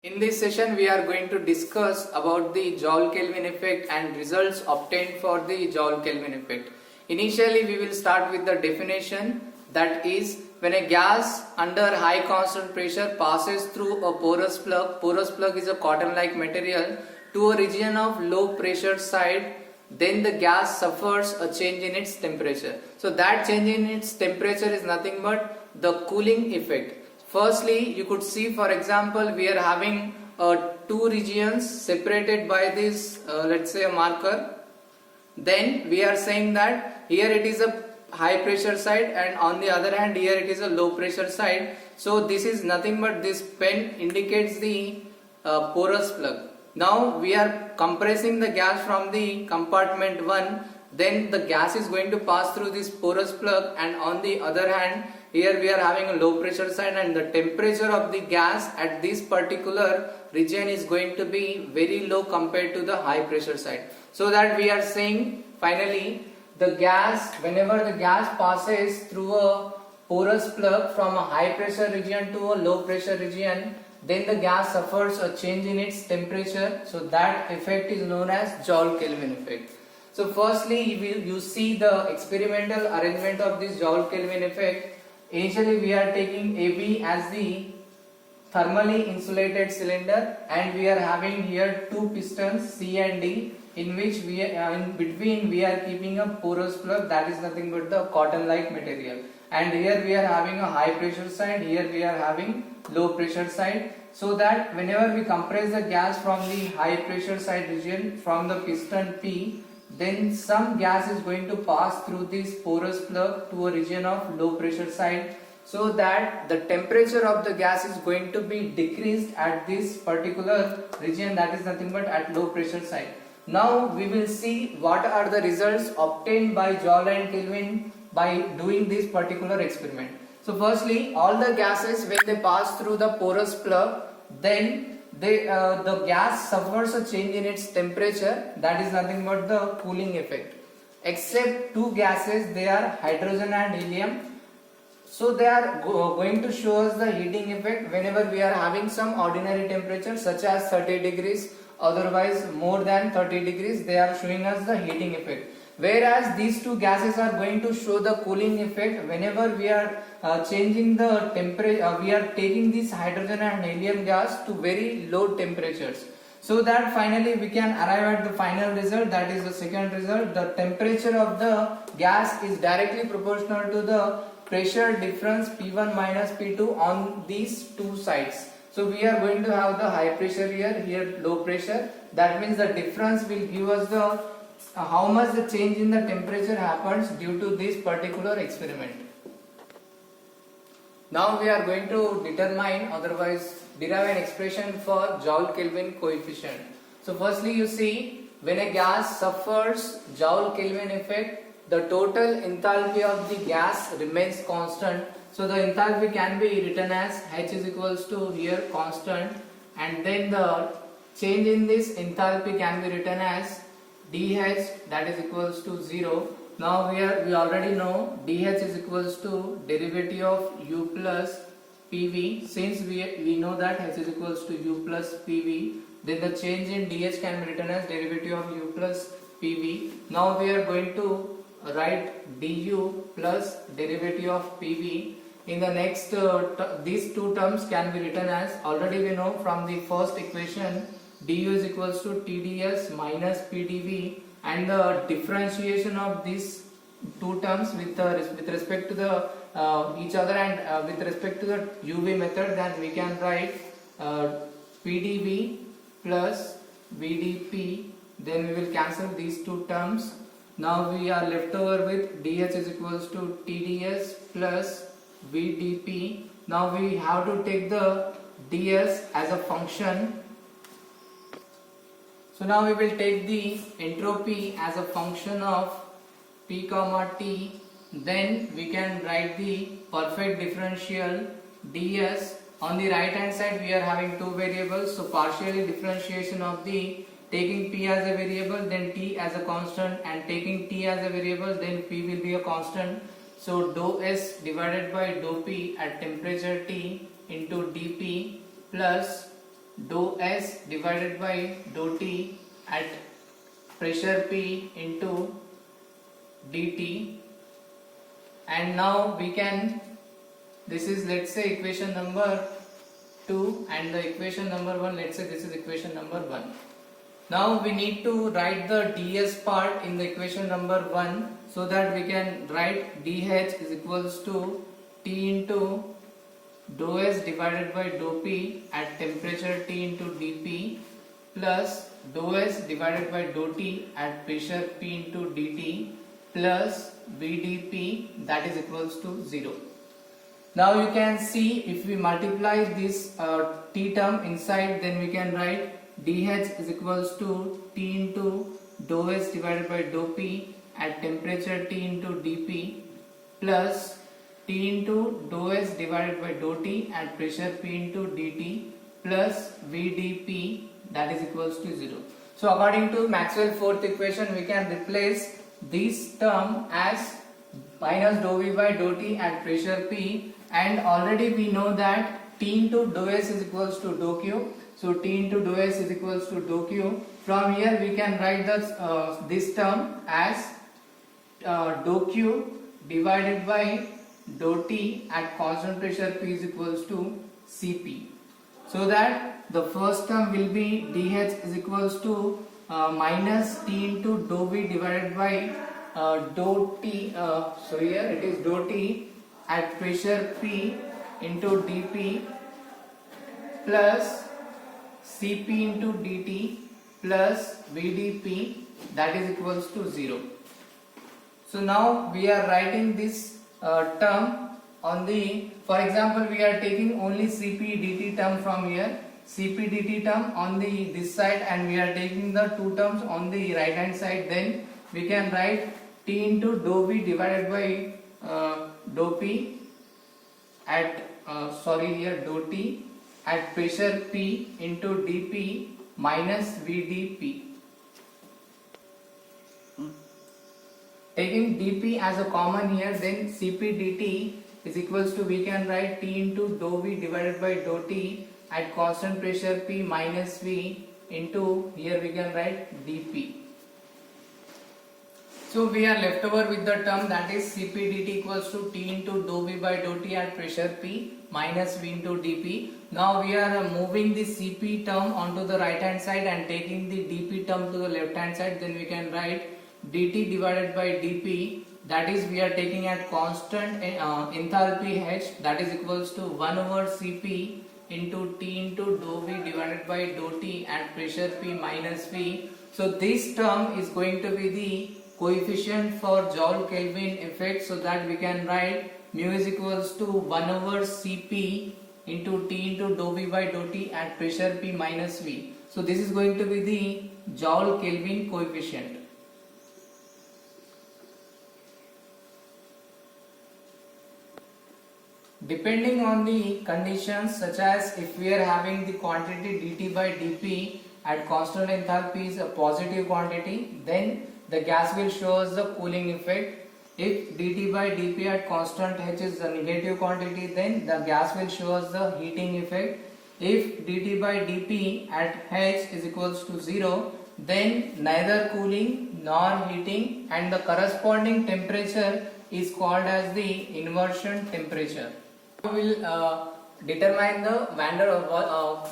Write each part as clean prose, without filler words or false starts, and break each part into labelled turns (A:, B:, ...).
A: In this session, we are going to discuss about the Joule-Kelvin effect and results obtained for the Joule-Kelvin effect. Initially, we will start with the definition, that is, when a gas under high constant pressure passes through a porous plug is a cotton-like material, to a region of low pressure side, then the gas suffers a change in its temperature. So that change in its temperature is nothing but the cooling effect. Firstly, you could see, for example, we are having two regions separated by this, let's say, a marker. Then we are saying that here it is a high pressure side and on the other hand here it is a low pressure side. So this is nothing but this pen indicates the porous plug. Now we are compressing the gas from the compartment 1, then the gas is going to pass through this porous plug, and on the other hand here we are having a low pressure side, and the temperature of the gas at this particular region is going to be very low compared to the high pressure side. So that we are saying finally the gas, whenever the gas passes through a porous plug from a high pressure region to a low pressure region, then the gas suffers a change in its temperature. So that effect is known as Joule-Kelvin effect. So firstly you see the experimental arrangement of this Joule-Kelvin effect. Initially we are taking AB as the thermally insulated cylinder, and we are having here two pistons C and D, in which we are, in between we are keeping a porous plug, that is nothing but the cotton like material, and here we are having a high pressure side, here we are having low pressure side, so that whenever we compress the gas from the high pressure side region from the piston P, then some gas is going to pass through this porous plug to a region of low pressure side, so that the temperature of the gas is going to be decreased at this particular region, that is nothing but at low pressure side. Now we will see what are the results obtained by Joule and Kelvin by doing this particular experiment. So firstly, all the gases, when they pass through the porous plug, then the gas suffers a change in its temperature, that is nothing but the cooling effect, except two gases, they are hydrogen and helium. So they are going to show us the heating effect whenever we are having some ordinary temperature such as 30 degrees, otherwise more than 30 degrees, they are showing us the heating effect. Whereas these two gases are going to show the cooling effect whenever we are changing the temperature, we are taking this hydrogen and helium gas to very low temperatures. So that finally we can arrive at the final result, that is the second result. The temperature of the gas is directly proportional to the pressure difference P1 minus P2 on these two sides. So we are going to have the high pressure here low pressure. That means the difference will give us the how much the change in the temperature happens due to this particular experiment. Now we are going to determine, otherwise derive an expression for Joule-Kelvin coefficient. So firstly you see, when a gas suffers Joule-Kelvin effect, the total enthalpy of the gas remains constant. So the enthalpy can be written as H is equals to here constant, and then the change in this enthalpy can be written as dH, that is equals to 0. Now we already know dH is equals to derivative of U plus PV. Since we know that H is equals to U plus PV, then the change in dH can be written as derivative of U plus PV. Now we are going to write du plus derivative of PV. In the next these two terms can be written as, already we know from the first equation, du is equals to TdS minus PdV, and the differentiation of these two terms with respect to the each other and with respect to the UV method, then we can write PdV plus VdP, then we will cancel these two terms. Now we are left over with dH is equals to TdS plus VdP. Now we have to take the ds as a function. So now we will take the entropy as a function of P comma T, then we can write the perfect differential ds. On the right hand side we are having two variables, so partially differentiation of the taking P as a variable, then T as a constant, and taking T as a variable, then P will be a constant. So dou S divided by dou P at temperature T into dP plus dou S divided by dou T at pressure P into dt. And now we can, this is let's say equation number 2 and the equation number 1, let's say this is equation number 1. Now we need to write the ds part in the equation number 1, so that we can write dH is equals to T into dou S divided by dou P at temperature T into dP plus dou S divided by dou T at pressure P into dt plus VdP, that is equals to 0. Now you can see if we multiply this T term inside, then we can write dH is equals to T into dou S divided by dou P at temperature T into dP plus T into dou S divided by dou T at pressure P into dt plus VdP, that is equals to 0. So according to Maxwell fourth equation, we can replace this term as minus dou V by dou T at pressure P, and already we know that T into dou S is equals to dou Q. So T into dou S is equals to dou Q. From here we can write this term as dou Q divided by dou T at constant pressure P is equals to Cp. So that the first term will be dH is equals to minus T into dou V divided by dou T, so here it is dou T at pressure P into dP plus Cp into dt plus VdP, that is equals to 0. So now we are writing this term on the, for example, we are taking only Cp dt term from here, Cp dt term on the this side, and we are taking the two terms on the right hand side. Then we can write T into dou V divided by dou P at here dou T at pressure P into dP minus VdP. Taking dP as a common here, then Cp dt is equals to, we can write T into dou V divided by dou T at constant pressure P minus V into, here we can write dP. So we are left over with the term that is Cp dt equals to T into dou V by dou T at pressure P minus V into dP. Now we are moving the Cp term onto the right hand side and taking the dP term to the left hand side. Then we can write dt divided by dP, that is we are taking at constant enthalpy H, that is equals to 1 over Cp into T into dou V divided by dou T at pressure P minus V. So this term is going to be the coefficient for Joule Kelvin effect, so that we can write mu is equals to 1 over Cp into T into dou V by dou T at pressure P minus V. So this is going to be the Joule Kelvin coefficient. Depending on the conditions, such as if we are having the quantity dt by dP at constant enthalpy is a positive quantity, then the gas will show us the cooling effect. If dt by dP at constant H is a negative quantity, then the gas will show us the heating effect. If dt by dP at H is equals to 0, then neither cooling nor heating, and the corresponding temperature is called as the inversion temperature. We will determine the van der Waals.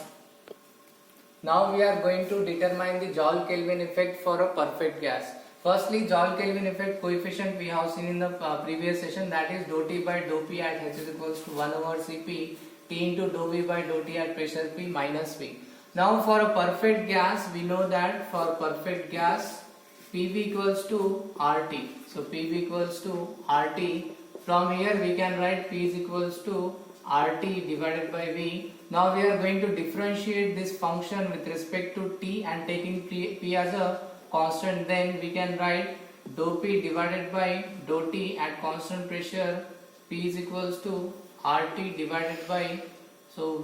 A: Now we are going to determine the Joule Kelvin effect for a perfect gas. Firstly, Joule Kelvin effect coefficient we have seen in the previous session, that is dou T by dou P at H is equals to 1 over Cp T into dou V by dou T at pressure P minus V. Now for a perfect gas, we know that for perfect gas PV equals to RT. So PV equals to RT. From here we can write P is equals to RT divided by V. Now we are going to differentiate this function with respect to T and taking P as a constant. Then we can write dou P divided by dou T at constant pressure. P is equals to RT divided by, so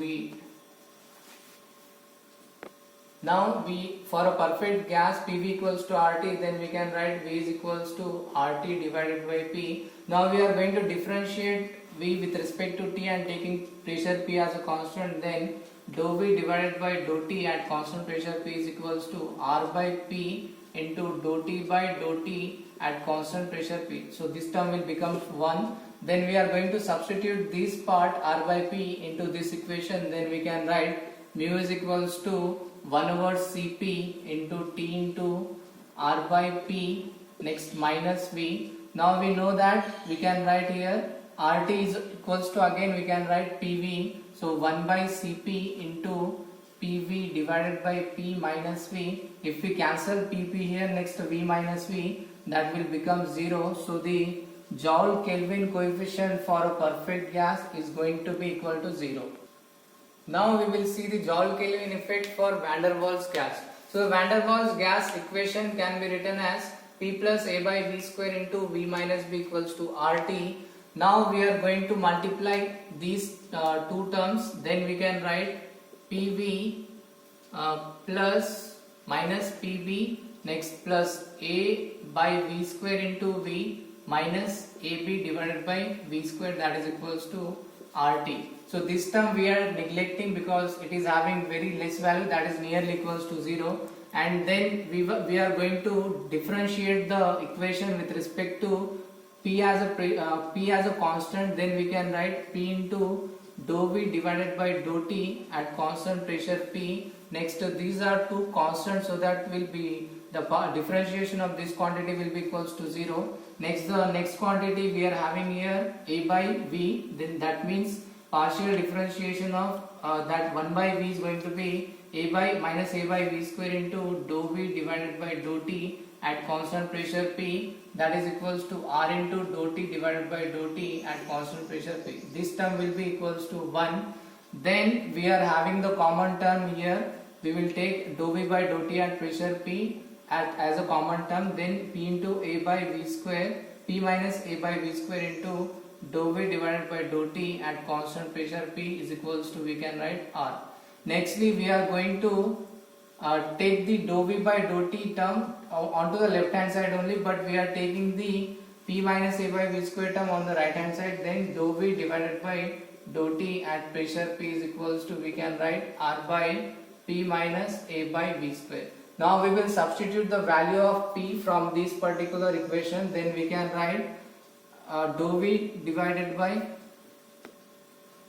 A: now for a perfect gas PV equals to RT, then we can write V is equals to RT divided by P. Now we are going to differentiate V with respect to T and taking pressure P as a constant. Then dou v divided by dou t at constant pressure P is equals to R by P into dou t by dou t at constant pressure P. So this term will become 1. Then we are going to substitute this part R by P into this equation. Then we can write mu is equals to 1 over Cp into T into R by P, next minus V. Now we know that we can write here RT is equals to, again we can write PV. So 1 by Cp into PV divided by P minus V. If we cancel PP here, next V minus V, that will become 0. So the Joule Kelvin coefficient for a perfect gas is going to be equal to 0. Now we will see the Joule Kelvin effect for Van der Waals gas. So Van der Waals gas equation can be written as P plus A by V square into V minus B equals to RT. Now we are going to multiply these two terms. Then we can write PV plus minus PB, next plus A by V square into V minus AB divided by V square, that is equals to RT. So this term we are neglecting because it is having very less value, that is nearly equals to 0. And then we are going to differentiate the equation with respect to P as a constant. Then we can write P into dou V divided by dou T at constant pressure P. Next, these are two constants, so that will be the differentiation of this quantity will be equals to 0. Next, the next quantity we are having here A by V. Then that means partial differentiation of that 1 by V is going to be A by minus A by V square into dou V divided by dou T at constant pressure P, that is equals to R into dou T divided by dou T at constant pressure P. This term will be equals to 1. Then we are having the common term here. We will take dou V by dou T at pressure P as a common term. Then P into A by V square, P minus A by V square into dou V divided by dou T at constant pressure P is equals to, we can write R. Nextly we are going to take the dou V by dou T term onto the left hand side only, but we are taking the P minus A by V square term on the right hand side. Then dou V divided by dou T at pressure P is equals to, we can write R by P minus A by V square. Now we will substitute the value of P from this particular equation. Then we can write dou V divided by,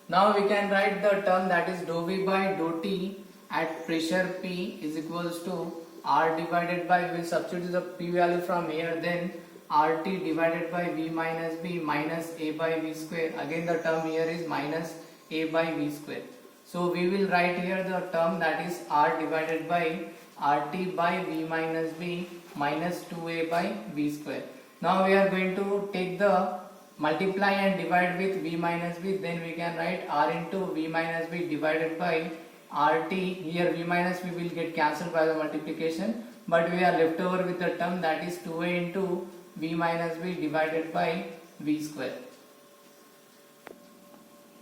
A: now we can write the term that is dou V by dou T at pressure P is equals to R divided by, we will substitute the P value from here, then RT divided by V minus B minus A by V square. Again the term here is minus A by V square. So we will write here the term that is R divided by RT by V minus B minus 2A by V square. Now we are going to take the multiply and divide with V minus B. Then we can write R into V minus B divided by RT. Here V minus B will get cancelled by the multiplication, but we are left over with the term that is 2A into V minus B divided by V square.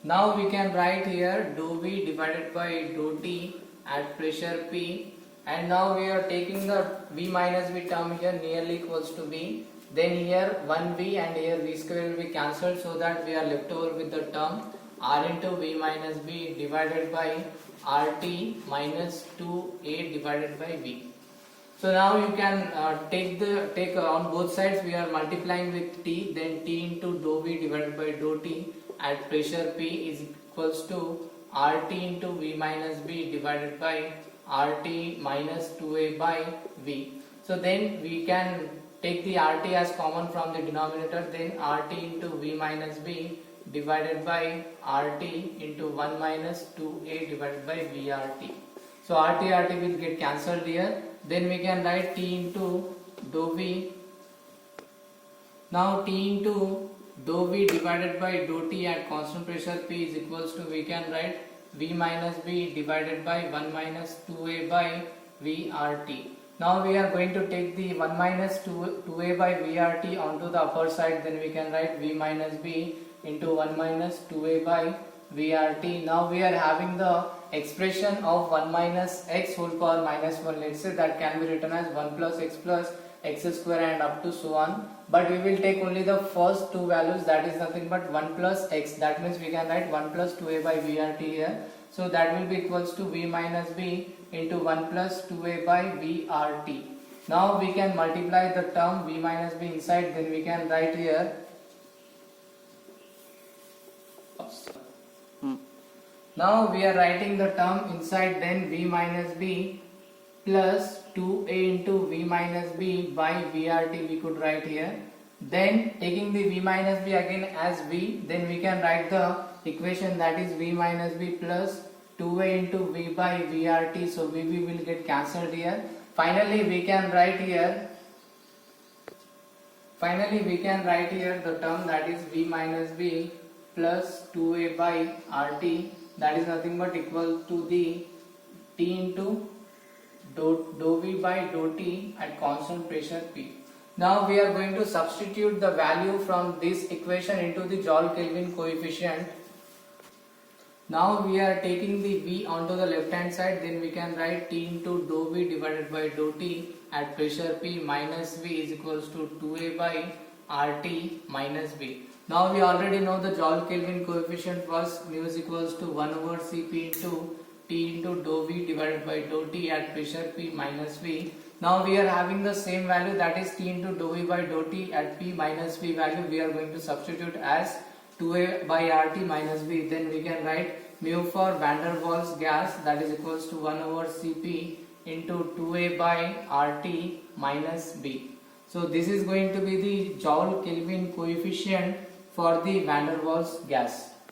A: Now we can write here dou V divided by dou T at pressure P, and now we are taking the V minus B term here nearly equals to V. Then here 1V and here V square will be cancelled, so that we are left over with the term R into V minus B divided by RT minus 2A divided by V. So now you can take on both sides we are multiplying with T, then T into dou V divided by dou T at pressure P is equals to RT into V minus B divided by RT minus 2A by V. So then we can take the RT as common from the denominator, then RT into V minus B divided by RT into 1 minus 2A divided by VRT. So RT will get cancelled here. Then we can write T into dou V. Now T into dou V divided by dou T at constant pressure P is equals to, we can write V minus B divided by 1 minus 2A by VRT. Now we are going to take the 1 minus 2A by VRT onto the upper side. Then we can write V minus B into 1 minus 2A by VRT. Now we are having the expression of 1 minus x whole power minus 1. Let's say that can be written as 1 plus x square and up to so on. But we will take only the first two values, that is nothing but 1 plus x. That means we can write 1 plus 2A by VRT here. So that will be equals to V minus B into 1 plus 2A by VRT. Now we can multiply the term V minus B inside, then we can write here. Now we are writing the term inside, then V minus B plus 2A into V minus B by VRT we could write here. Then taking the V minus B again as V, then we can write the equation, that is V minus B plus 2A into V by VRT. So VB will get cancelled here. Finally we can write here the term, that is V minus B plus 2A by RT, that is nothing but equal to the T into dou V by dou T at constant pressure P. Now we are going to substitute the value from this equation into the Joule Kelvin coefficient. Now we are taking the V onto the left hand side, then we can write T into dou V divided by dou T at pressure P minus V is equals to 2A by RT minus V. Now we already know the Joule Kelvin coefficient was mu is equals to 1 over Cp into T into dou V divided by dou T at pressure P minus V. Now we are having the same value, that is T into dou V by dou T at P minus V value we are going to substitute as 2A by RT minus V. Then we can write mu for van der Waals gas, that is equals to 1 over Cp into 2A by RT minus B. So this is going to be the Joule Kelvin coefficient for the van der Waals gas.